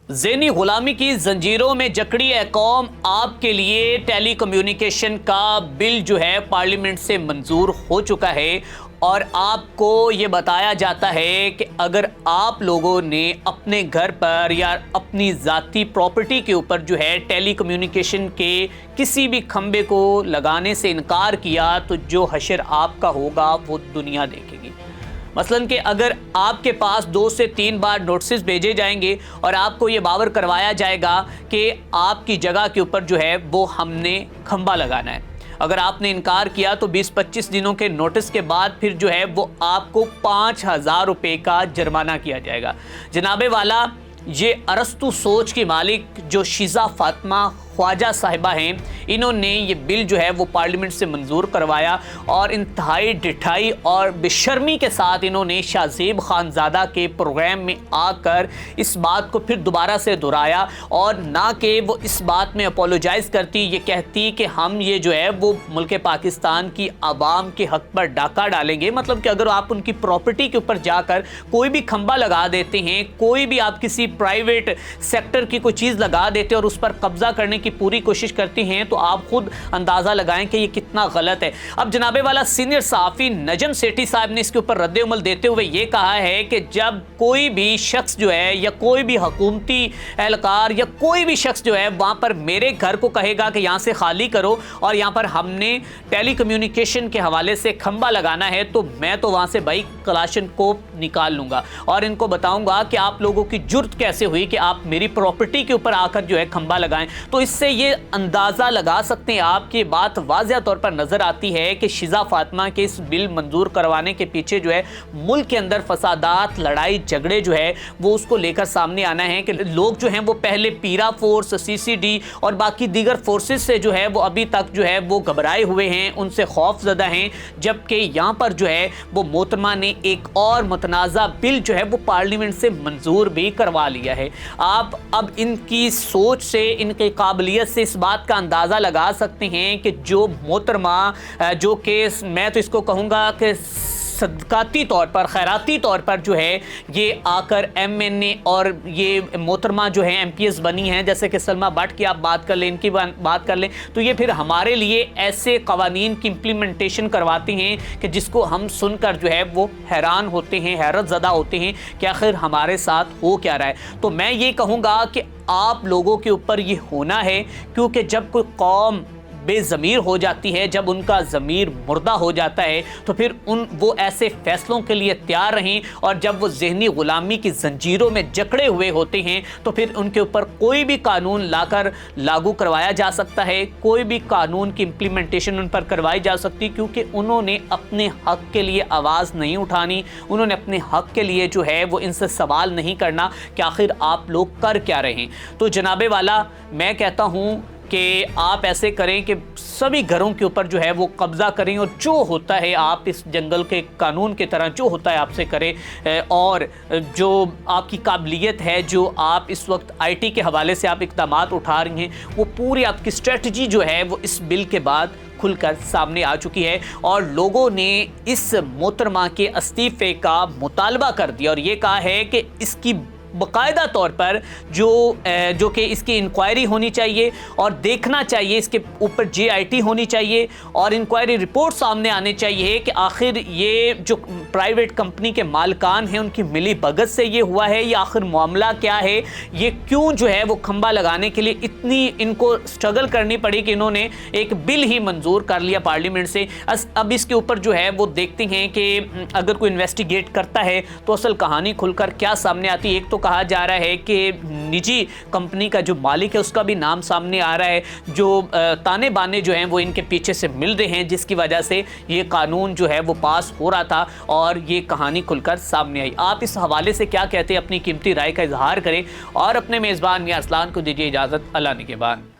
ذہنی غلامی کی زنجیروں میں جکڑی ہے قوم، آپ کے لیے ٹیلی کمیونیکیشن کا بل جو ہے پارلیمنٹ سے منظور ہو چکا ہے، اور آپ کو یہ بتایا جاتا ہے کہ اگر آپ لوگوں نے اپنے گھر پر یا اپنی ذاتی پراپرٹی کے اوپر جو ہے ٹیلی کمیونیکیشن کے کسی بھی کھمبے کو لگانے سے انکار کیا تو جو حشر آپ کا ہوگا وہ دنیا دیکھے گی۔ مثلاً کہ اگر آپ کے پاس 2 سے 3 بار نوٹسز بھیجے جائیں گے اور آپ کو یہ باور کروایا جائے گا کہ آپ کی جگہ کے اوپر جو ہے وہ ہم نے کھمبا لگانا ہے، اگر آپ نے انکار کیا تو 20-25 دنوں کے نوٹس کے بعد پھر جو ہے وہ آپ کو 5,000 روپے کا جرمانہ کیا جائے گا۔ جناب والا، یہ ارسطو سوچ کی مالک جو شیزہ فاطمہ خواجہ صاحبہ ہیں، انہوں نے یہ بل جو ہے وہ پارلیمنٹ سے منظور کروایا، اور انتہائی ڈٹھائی اور بے شرمی کے ساتھ انہوں نے شاہ زیب خانزادہ کے پروگرام میں آ کر اس بات کو پھر دوبارہ سے دہرایا، اور نہ کہ وہ اس بات میں اپولوجائز کرتی، یہ کہتی کہ ہم یہ جو ہے وہ ملک پاکستان کی عوام کے حق پر ڈاکہ ڈالیں گے۔ مطلب کہ اگر آپ ان کی پراپرٹی کے اوپر جا کر کوئی بھی کھمبا لگا دیتے ہیں، کوئی بھی آپ کسی پرائیویٹ سیکٹر کی کوئی چیز لگا دیتے اور اس پر قبضہ کرنے کی پوری کوشش کرتی ہیں، تو آپ خود اندازہ لگائیں کہ یہ کتنا غلط ہے۔ اب جناب والا سینئر صحافی نجم سیٹھی صاحب نے اس کے اوپر رد عمل دیتے ہوئے یہ کہا ہے کہ جب کوئی بھی شخص جو ہے یا کوئی بھی حکومتی اہلکار یا کوئی بھی شخص جو ہے وہاں پر میرے گھر کو کہے گا کہ یہاں سے خالی کرو اور یہاں پر ہم نے ٹیلی کمیونیکیشن کے حوالے سے کھمبا لگانا ہے، تو میں تو وہاں سے بھائی کلاشن کوپ نکال لوں گا اور ان کو بتاؤں گا کہ آپ لوگوں کی جرت کیسے ہوئی کہ آپ میری پراپرٹی کے اوپر آ کر جو ہے کھمبا لگائیں۔ تو اس سے یہ اندازہ لگا سکتے ہیں آپ کی بات واضح طور پر نظر آتی ہے کہ شیزہ فاطمہ کے اس بل منظور کروانے کے پیچھے جو ہے ملک کے اندر فسادات، لڑائی جھگڑے جو ہے وہ اس کو لے کر سامنے آنا ہے کہ لوگ جو ہیں وہ پہلے پیرا فورس، CCD اور باقی دیگر فورسز سے جو ہے وہ ابھی تک جو ہے وہ گھبرائے ہوئے ہیں، ان سے خوف زدہ ہیں، جبکہ یہاں پر جو ہے وہ محترمہ نے ایک اور متنازع بل جو ہے وہ پارلیمنٹ سے منظور بھی کروا لیا ہے۔ آپ اب ان کی سوچ سے، ان کی قابلیت سے اس بات کا اندازہ لگا سکتے ہیں کہ جو محترمہ جو کہ میں تو اس کو کہوں گا کہ صدقاتی طور پر، خیراتی طور پر جو ہے یہ آ کر MNA اور یہ محترمہ جو ہیں MPS بنی ہیں، جیسے کہ سلمہ بٹ کی آپ بات کر لیں، ان کی بات کر لیں، تو یہ پھر ہمارے لیے ایسے قوانین کی امپلیمنٹیشن کرواتی ہیں کہ جس کو ہم سن کر جو ہے وہ حیران ہوتے ہیں، حیرت زدہ ہوتے ہیں کہ آخر ہمارے ساتھ ہو کیا رہا ہے۔ تو میں یہ کہوں گا کہ آپ لوگوں کے اوپر یہ ہونا ہے، کیونکہ جب کوئی قوم بے ضمیر ہو جاتی ہے، جب ان کا ضمیر مردہ ہو جاتا ہے، تو پھر وہ ایسے فیصلوں کے لیے تیار رہیں، اور جب وہ ذہنی غلامی کی زنجیروں میں جکڑے ہوئے ہوتے ہیں تو پھر ان کے اوپر کوئی بھی قانون لا کر لاگو کروایا جا سکتا ہے، کوئی بھی قانون کی امپلیمنٹیشن ان پر کروائی جا سکتی، کیونکہ انہوں نے اپنے حق کے لیے آواز نہیں اٹھانی، انہوں نے اپنے حق کے لیے جو ہے وہ ان سے سوال نہیں کرنا کہ آخر آپ لوگ کر کیا رہے ہیں۔ تو جناب والا، میں کہتا ہوں کہ آپ ایسے کریں کہ سبھی گھروں کے اوپر جو ہے وہ قبضہ کریں، اور جو ہوتا ہے آپ اس جنگل کے قانون کی طرح جو ہوتا ہے آپ سے کریں، اور جو آپ کی قابلیت ہے، جو آپ اس وقت IT کے حوالے سے آپ اقدامات اٹھا رہی ہیں، وہ پوری آپ کی اسٹریٹجی جو ہے وہ اس بل کے بعد کھل کر سامنے آ چکی ہے، اور لوگوں نے اس محترمہ کے استعفے کا مطالبہ کر دیا اور یہ کہا ہے کہ اس کی باقاعدہ طور پر جو کہ اس کی انکوائری ہونی چاہیے، اور دیکھنا چاہیے، اس کے اوپر JIT ہونی چاہیے، اور انکوائری رپورٹ سامنے آنے چاہیے کہ آخر یہ جو پرائیویٹ کمپنی کے مالکان ہیں ان کی ملی بھگت سے یہ ہوا ہے، یا آخر معاملہ کیا ہے، یہ کیوں جو ہے وہ کھمبا لگانے کے لیے اتنی ان کو سٹرگل کرنی پڑی کہ انہوں نے ایک بل ہی منظور کر لیا پارلیمنٹ سے۔ اب اس کے اوپر جو ہے وہ دیکھتے ہیں کہ اگر کوئی انویسٹیگیٹ کرتا ہے تو اصل کہانی کھل کر کیا سامنے آتی ہے۔ ایک تو کہا جا رہا ہے کہ نجی کمپنی کا جو مالک ہے اس کا بھی نام سامنے آ رہا ہے، جو تانے بانے جو ہیں وہ ان کے پیچھے سے مل رہے ہیں، جس کی وجہ سے یہ قانون جو ہے وہ پاس ہو رہا تھا اور یہ کہانی کھل کر سامنے آئی۔ آپ اس حوالے سے کیا کہتے ہیں؟ اپنی قیمتی رائے کا اظہار کریں، اور اپنے میزبان میاں ارسلان کو دیجیے اجازت۔ اللہ نگہبان۔